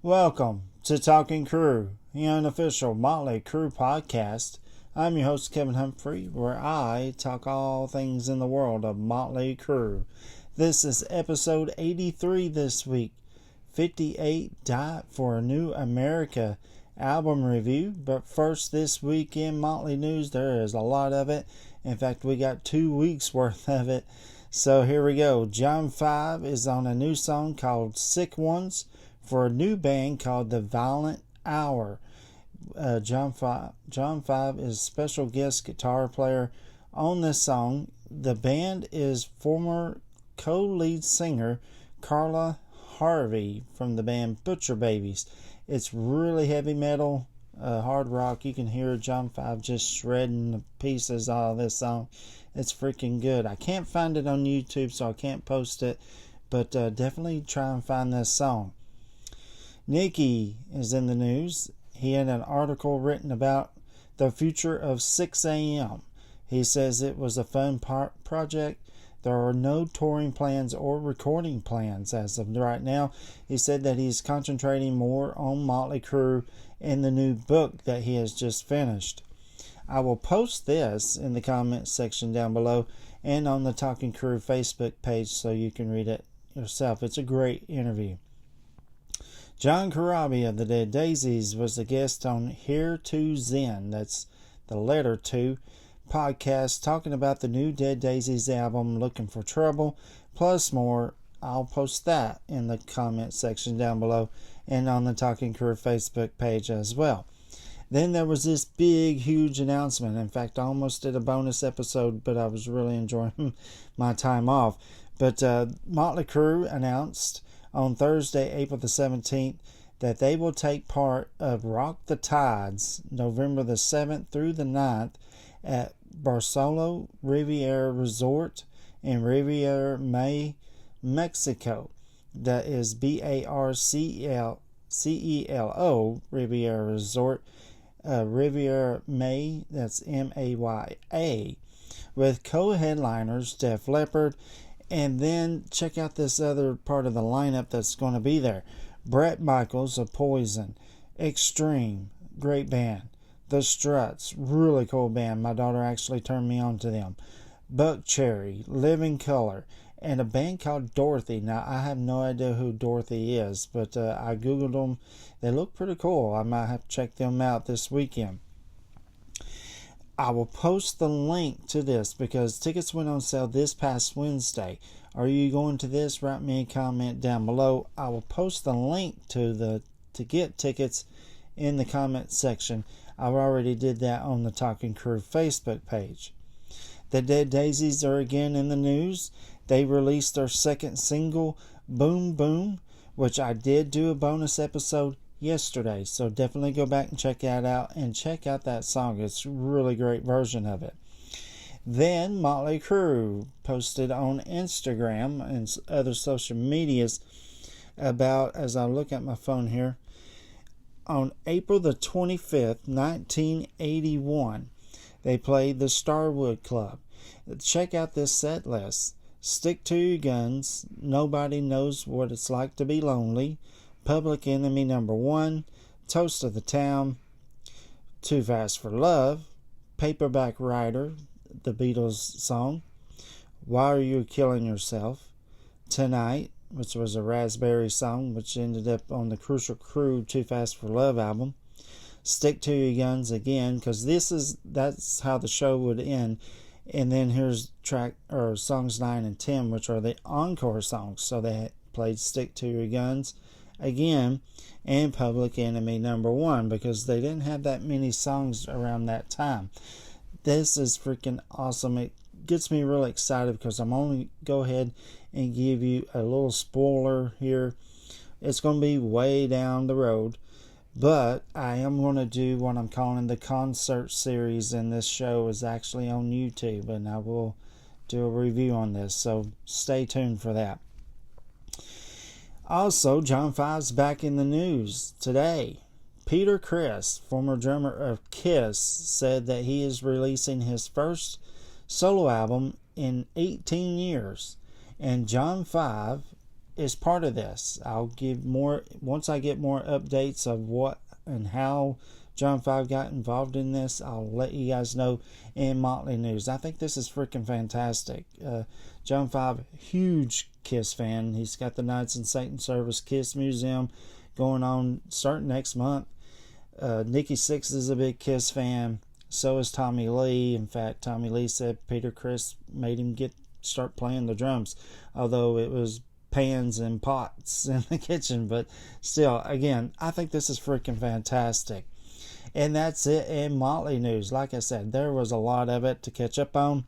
Welcome to Talking Crue, the unofficial Motley Crue podcast. I'm your host, Kevin Humphrey, where I talk all things in the world of Motley Crue. This is episode 83 this week. 58 Diet for a New America album review. But first, this week in Motley news, there is a lot of it. In fact, we got 2 weeks worth of it. So here we go. John 5 is on a new song called Sick Ones for a new band called The Violent Hour. John 5 is special guest guitar player on this song. The band is former co-lead singer Carla Harvey from the band Butcher Babies. It's really heavy metal, hard rock. You can hear John 5 just shredding the pieces out of this song. It's freaking good. I can't find it on YouTube, so I can't post it, but definitely try and find this song. Nicky is in the news. He had an article written about the future of 6 a.m. He says it was a fun project. There are no touring plans or recording plans as of right now. He said that he's concentrating more on Motley Crue and the new book that he has just finished. I will post this in the comments section down below and on the Talking Crue Facebook page so you can read it yourself. It's a great interview. John Corabi of the Dead Daisies was a guest on Here to Zen, that's the letter 2 podcast, talking about the new Dead Daisies album, Looking for Trouble, plus more. I'll post that in the comment section down below and on the Talking Crue Facebook page as well. Then there was this big, huge announcement. In fact, I almost did a bonus episode, but I was really enjoying my time off. But Motley Crue announced on Thursday, April the 17th, that they will take part of Rock the Tides, November the 7th through the 9th, at Barcelo Riviera Resort in Riviera May, Mexico. That is Barcelo Riviera Resort, Riviera May, that's Maya, with co-headliners Def Leppard. And then check out this other part of the lineup that's going to be there. Bret Michaels of Poison, Extreme, great band. The Struts, really cool band. My daughter actually turned me on to them. Buckcherry, Living Color, and a band called Dorothy. Now, I have no idea who Dorothy is, but I googled them. They look pretty cool. I might have to check them out this weekend. I will post the link to this because tickets went on sale this past Wednesday. Are you going to this? Write me a comment down below. I will post the link to get tickets in the comment section. I already did that on the Talking Crue Facebook page. The Dead Daisies are again in the news. They released their second single, Boom Boom, which I did do a bonus episode yesterday, so definitely go back and check that out and check out that song. It's a really great version of it. Then Motley Crue posted on Instagram and other social medias about, as I look at my phone here, on April the 25th, 1981, they played the Starwood Club. Check out this set list. Stick to Your Guns, Nobody Knows What It's Like to Be Lonely, Public Enemy Number 1, Toast of the Town, Too Fast for Love, Paperback Writer, the Beatles song, Why Are You Killing Yourself, Tonight, which was a Raspberry song, which ended up on the Crucial Crue Too Fast for Love album, Stick to Your Guns again, because that's how the show would end. And then here's songs 9 and 10, which are the encore songs. So they played Stick to Your Guns again and Public Enemy Number 1 because they didn't have that many songs around that time. This is freaking awesome. It gets me really excited because I'm only go ahead and give you a little spoiler here. It's going to be way down the road, but I am going to do what I'm calling the concert series, and this show is actually on YouTube, and I will do a review on this, so stay tuned for that. Also, John 5's back in the news today. Peter Criss, former drummer of Kiss, said that he is releasing his first solo album in 18 years. And John 5 is part of this. I'll give more once I get more updates of what and how John 5 got involved in this. I'll let you guys know in Motley news. I think this is freaking fantastic. John 5, huge Kiss fan. He's got the Knights in Satan Service Kiss Museum going on starting next month. Nikki Sixx is a big Kiss fan. So is Tommy Lee. In fact, Tommy Lee said Peter Criss made him start playing the drums, although it was pans and pots in the kitchen. But still, again, I think this is freaking fantastic. And that's it in Motley news. Like I said, there was a lot of it to catch up on.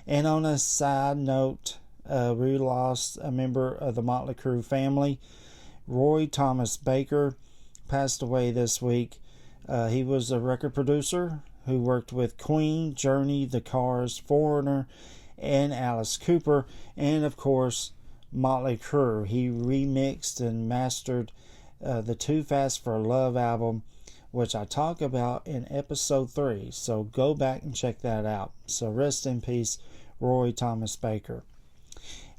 And on a side note, we lost a member of the Motley Crue family. Roy Thomas Baker passed away this week. He was a record producer who worked with Queen, Journey, The Cars, Foreigner, and Alice Cooper, and of course Motley Crue. He remixed and mastered the Too Fast for Love album, which I talk about in episode 3, so go back and check that out. So rest in peace, Roy Thomas Baker.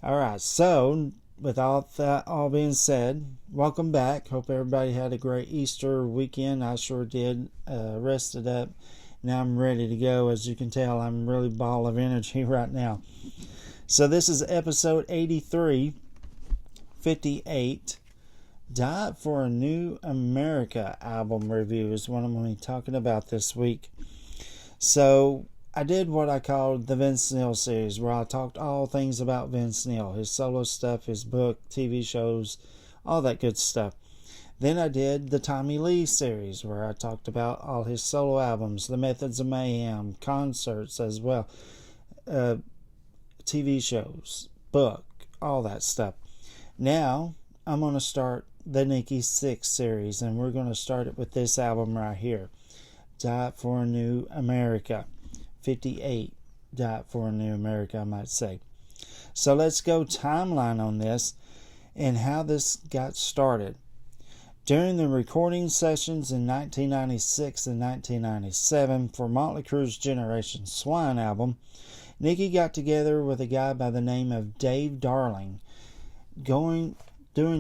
Alright, so with all that all being said, welcome back. Hope everybody had a great Easter weekend. I sure did. Rested up. Now I'm ready to go. As you can tell, I'm really ball of energy right now. So this is episode 83, 58. Died for a New America album review is what I'm going to be talking about this week. So I did what I called the Vince Neil series, where I talked all things about Vince Neil, his solo stuff, his book, TV shows, all that good stuff. Then I did the Tommy Lee series, where I talked about all his solo albums, the Methods of Mayhem, concerts as well, TV shows, book, all that stuff. Now I'm going to start the Nikki Sixx series, and we're going to start it with this album right here, Died for a New America. 58, Died for a New America, I might say. So let's go timeline on this and how this got started. During the recording sessions in 1996 and 1997 for Motley Crue's Generation Swine album, Nikki got together with a guy by the name of Dave Darling, doing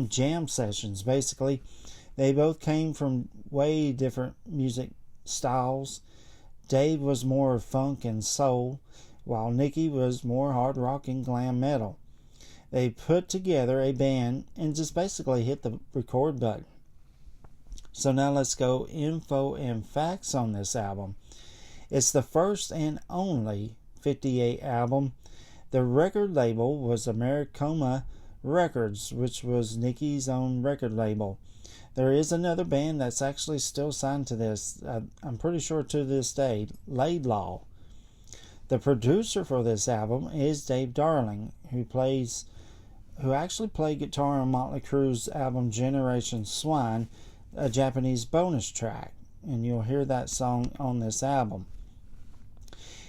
jam sessions, basically. They both came from way different music styles. Dave was more funk and soul, while Nikki was more hard rock and glam metal. They put together a band and just basically hit the record button. So now let's go info and facts on this album. It's the first and only 58 album. The record label was Americoma Records, which was Nikki's own record label. There is another band that's actually still signed to this, I'm pretty sure to this day, Laidlaw. The producer for this album is Dave Darling, who actually played guitar on Motley Crue's album Generation Swine, a Japanese bonus track, and you'll hear that song on this album.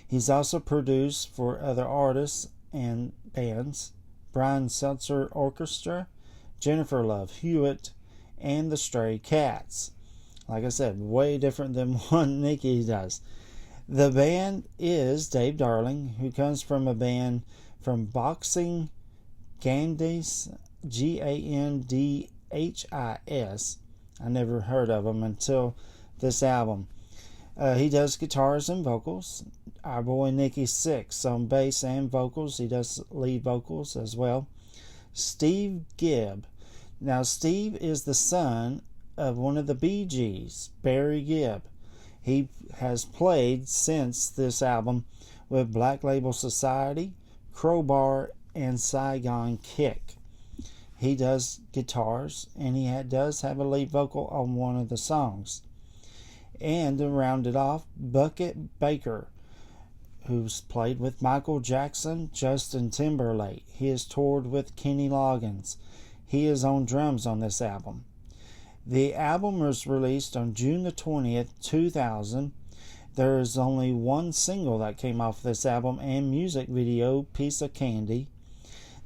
He's also produced for other artists and bands, Brian Setzer Orchestra, Jennifer Love Hewitt, and the Stray Cats. Like I said, way different than what Nikki does. The band is Dave Darling, who comes from a band from Boxing Gandhis, Gandhis. I never heard of him until this album. He does guitars and vocals. Our boy Nikki Sixx on bass and vocals. He does lead vocals as well. Steve Gibb. Now, Steve is the son of one of the Bee Gees, Barry Gibb. He has played since this album with Black Label Society, Crowbar, and Saigon Kick. He does guitars, and he does have a lead vocal on one of the songs. And to round it off, Bucket Baker, who's played with Michael Jackson, Justin Timberlake. He has toured with Kenny Loggins. He is on drums on this album. The album was released on June the 20th, 2000. There is only one single that came off this album and music video, Piece of Candy.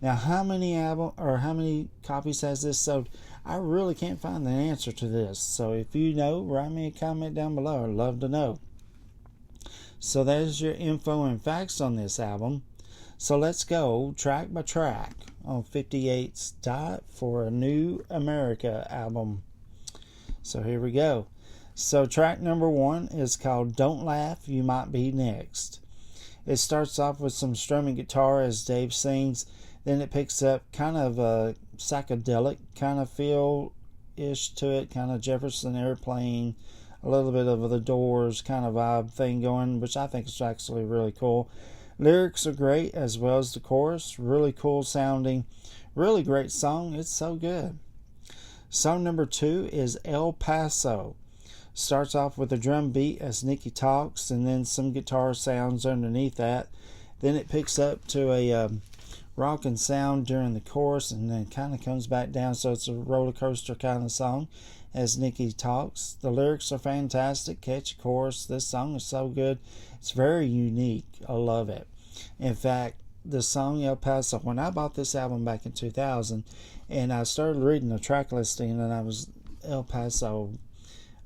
Now, how many copies has this sold? I really can't find the answer to this. So if you know, write me a comment down below. I'd love to know. So there's your info and facts on this album. So let's go track by track on 58's Diet for a New America album. So here we go. So track number 1 is called Don't Laugh, You Might Be Next. It starts off with some strumming guitar as Dave sings. Then it picks up kind of a psychedelic kind of feel-ish to it, kind of Jefferson Airplane, a little bit of the Doors kind of vibe thing going, which I think is actually really cool. Lyrics are great as well as the chorus. Really cool sounding. Really great song. It's so good. Song number 2 is El Paso. Starts off with a drum beat as Nikki talks and then some guitar sounds underneath that. Then it picks up to a rocking sound during the chorus and then kind of comes back down, so it's a roller coaster kind of song as Nikki talks. The lyrics are fantastic, catchy chorus. This song is so good. It's very unique. I love it. In fact, the song El Paso, when I bought this album back in 2000 and I started reading the track listing and I was El Paso,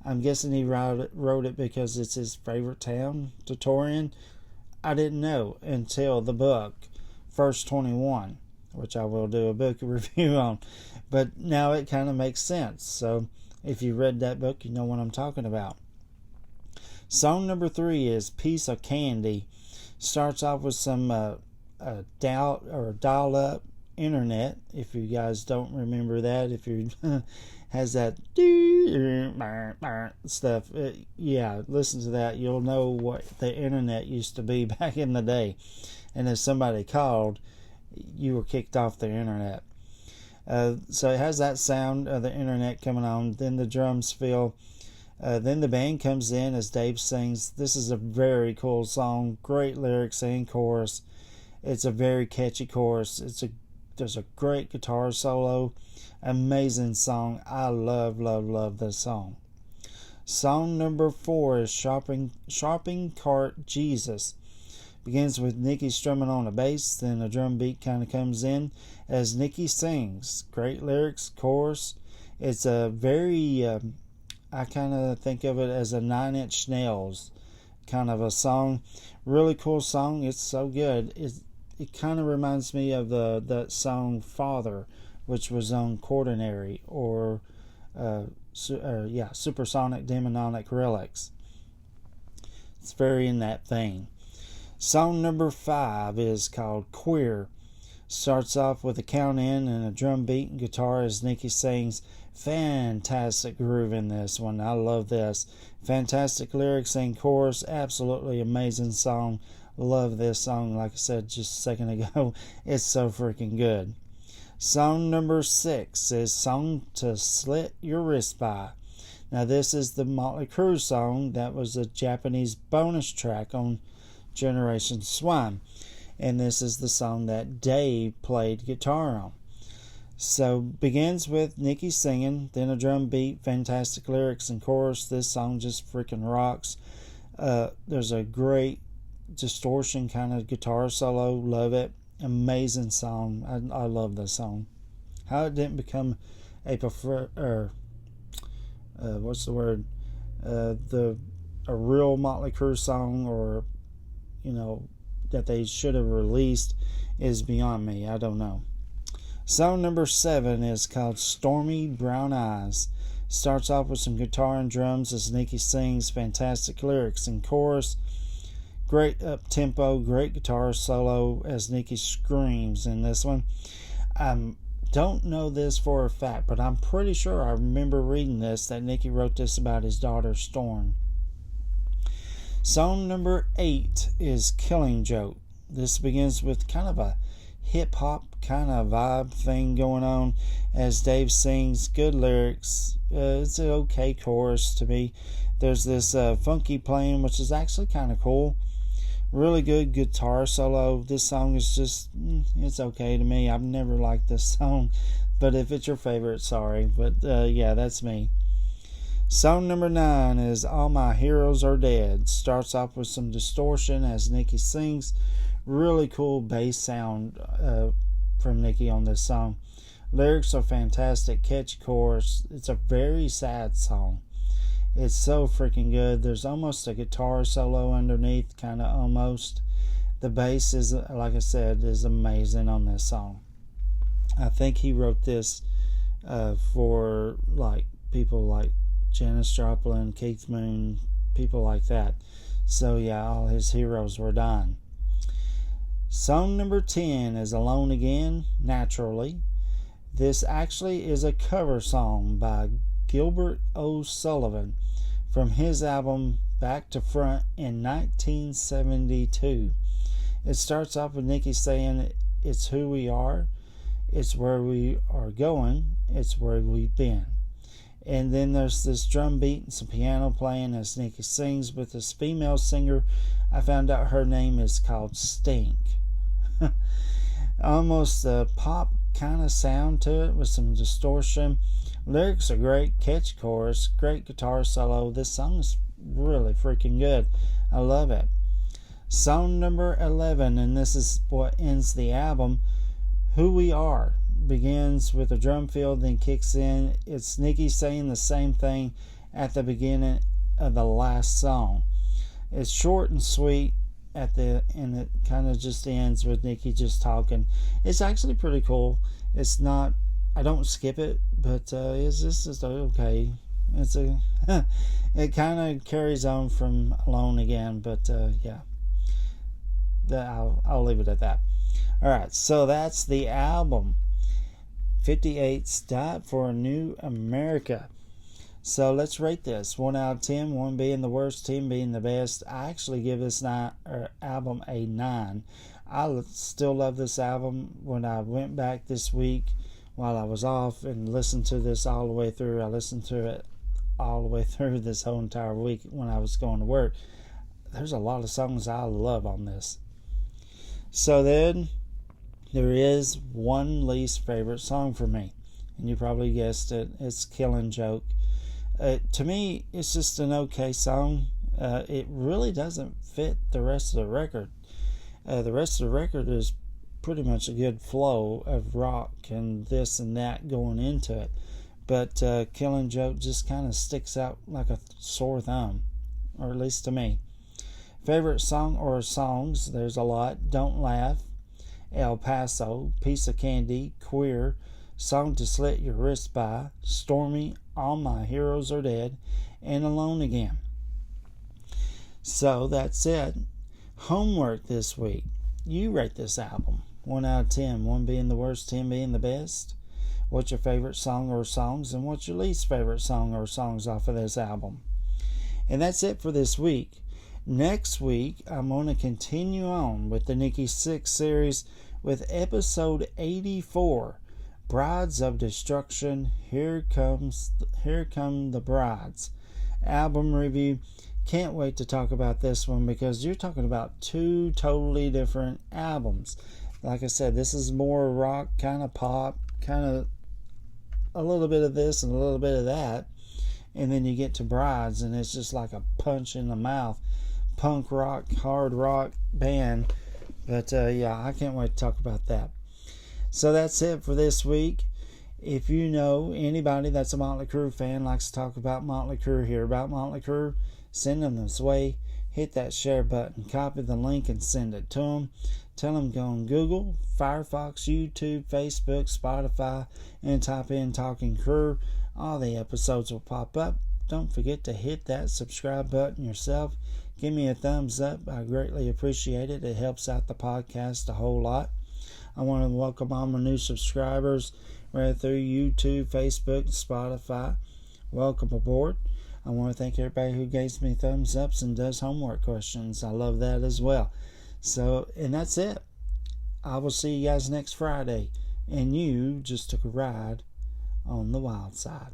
I'm guessing he wrote it because it's his favorite town to tour in. I didn't know until the book, First 21, which I will do a book review on. But now it kind of makes sense. So if you read that book, you know what I'm talking about. Song number 3 is Piece of Candy. Starts off with some dial-up internet. If you guys don't remember that, if you has that stuff, yeah, listen to that. You'll know what the internet used to be back in the day. And if somebody called, you were kicked off the internet. So it has that sound of the internet coming on. Then the drums fill. Then the band comes in as Dave sings. This is a very cool song. Great lyrics and chorus. It's a very catchy chorus. There's a great guitar solo. Amazing song. I love this song. Song number 4 is Shopping Cart Jesus. Begins with Nikki strumming on the bass, then a drum beat kind of comes in as Nikki sings. Great lyrics, chorus. It's a very, I kind of think of it as a 9 Inch Nails kind of a song. Really cool song. It's so good. It kind of reminds me of that song Father, which was on Quaternary or Supersonic Demonic Relics. It's very in that vein. Song number 5 is called Queer. Starts off with a count in and a drum beat and guitar as Nikki sings. Fantastic groove in this one. I love this. Fantastic lyrics and chorus. Absolutely amazing song. Love this song. Like I said just a second ago, it's so freaking good. Song number 6 is Song to Slit Your Wrist By. Now this is the Motley Crue song that was a Japanese bonus track on Generation Swine, and this is the song that Dave played guitar on. So begins with Nikki singing, then a drum beat, fantastic lyrics and chorus. This song just freaking rocks. There's a great distortion kind of guitar solo. Love it. Amazing song. I love this song. How it didn't become a a real Motley Crue song, or that they should have released, is beyond me. I don't know. Song number 7 is called Stormy Brown Eyes. Starts off with some guitar and drums as Nikki sings. Fantastic lyrics and chorus. Great up tempo, great guitar solo as Nikki screams in this one. Don't know this for a fact, but I'm pretty sure I remember reading this, that Nikki wrote this about his daughter Storm. Song number 8 is Killing Joke. This begins with kind of a hip-hop kind of vibe thing going on as Dave sings. Good lyrics. It's an okay chorus to me. There's this funky playing, which is actually kind of cool. Really good guitar solo. This song is just, it's okay to me. I've never liked this song, but if it's your favorite, sorry. But yeah, that's me. Song number 9 is All My Heroes Are Dead. Starts off with some distortion as Nikki sings. Really cool bass sound from Nikki on this song. Lyrics are fantastic, catchy chorus. It's a very sad song. It's so freaking good. There's almost a guitar solo underneath, kind of almost. The bass is, like I said, is amazing on this song. I think he wrote this for like people like Janis Joplin, Keith Moon, people like that. So yeah, all his heroes were dying. Song number 10 is Alone Again, Naturally. This actually is a cover song by Gilbert O'Sullivan from his album Back to Front in 1972. It starts off with Nikki saying, "It's who we are, it's where we are going, it's where we've been." And then there's this drum beat and some piano playing as Nikki sings with this female singer. I found out her name is called Stink. Almost a pop kind of sound to it with some distortion. Lyrics are great, catchy chorus, great guitar solo. This song is really freaking good. I love it. Song number 11, and this is what ends the album, Who We Are. Begins with a drum fill, then kicks in. It's Nikki saying the same thing at the beginning of the last song. It's short and sweet and it kind of just ends with Nikki just talking. It's actually pretty cool. It's not, I don't skip it, but it's just okay. It's a it kind of carries on from Alone Again, but yeah, I'll leave it at that. All right, so that's the album. 58's Died for a New America. So let's rate this. 1 out of 10, 1 being the worst, 10 being the best. I actually give this album a 9. I still love this album. When I went back this week while I was off and listened to this all the way through, I listened to it all the way through this whole entire week when I was going to work. There's a lot of songs I love on this. So then there is one least favorite song for me, and you probably guessed it. It's Killing Joke. To me, it's just an okay song. It really doesn't fit the rest of the record. The rest of the record is pretty much a good flow of rock and this and that going into it. But Killing Joke just kind of sticks out like a sore thumb, or at least to me. Favorite song or songs, there's a lot. Don't Laugh, El Paso, Piece of Candy, Queer, Song to Slit Your Wrist By, Stormy, All My Heroes Are Dead, and Alone Again. So that's it. Homework this week. You rate this album. 1 out of 10. 1 being the worst, 10 being the best. What's your favorite song or songs, and what's your least favorite song or songs off of this album? And that's it for this week. Next week, I'm going to continue on with the Nikki Sixx series with episode 84. Brides of Destruction, Here Come the Brides. Album review. Can't wait to talk about this one because you're talking about two totally different albums. Like I said, this is more rock, kind of pop, kind of a little bit of this and a little bit of that. And then you get to Brides and it's just like a punch in the mouth. Punk rock, hard rock band. But yeah, I can't wait to talk about that. So that's it for this week. If you know anybody that's a Motley Crue fan, likes to talk about Motley Crue, hear about Motley Crue, send them this way. Hit that share button, copy the link and send it to them. Tell them go on Google, Firefox, YouTube, Facebook, Spotify, and type in Talking Crue. All the episodes will pop up. Don't forget to hit that subscribe button yourself. Give me a thumbs up. I greatly appreciate it. It helps out the podcast a whole lot. I want to welcome all my new subscribers right through YouTube, Facebook, and Spotify. Welcome aboard. I want to thank everybody who gives me thumbs ups and does homework questions. I love that as well. So, and that's it. I will see you guys next Friday. And you just took a ride on the wild side.